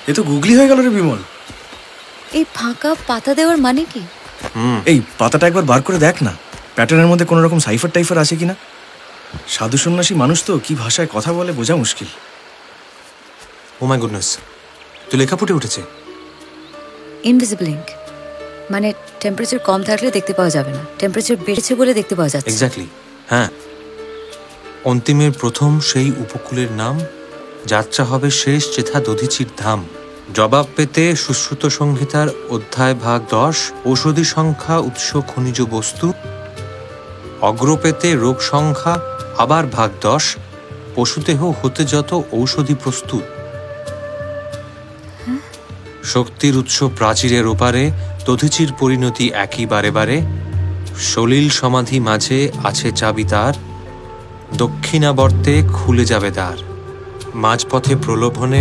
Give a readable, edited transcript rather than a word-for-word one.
এ তো গুগলি হয়ে গেল রে বিমল। এই ফাঁকা পাতা দেওয়ার মানে কি? এই পাতাটা একবার বার করে দেখ না, প্যাটার্নের মধ্যে কোনো রকম সাইফার টাইফার আছে কিনা। সাধু সন্ন্যাসী মানুষ তো কি ভাষায় কথা বলে বোঝা মুশকিল। ও মাই গুডনেস, তো লেখা ফুটে উঠেছে। ইনভিজিবল ইঙ্ক, মানে টেম্পারেচার কম থাকলে দেখতে পাওয়া যাবে না, টেম্পারেচার বেড়েছে বলে দেখতে পাওয়া যাচ্ছে। এক্স্যাক্টলি, হ্যাঁ। অন্তিমের প্রথম সেই উপকূলের নাম, যাত্রা হবে শেষ যেথা দধিচির ধাম। জবাব পেতে সুশ্রুত সংহিতার অধ্যায় ভাগ 10, ঔষধি সংখ্যা উৎস খনিজ বস্তু। অগ্র পেতে রোগ সংখ্যা আবার ভাগ 10, পশুদেহ হতে যত ঔষধি প্রস্তুত। শক্তির উৎস প্রাচীরের ওপারে, দধিচির পরিণতি একই বারে বারে। সলিল সমাধি মাঝে আছে চাবি তার, দক্ষিণাবর্তে খুলে যাবে দ্বার। মাঝপথে প্রলোভনে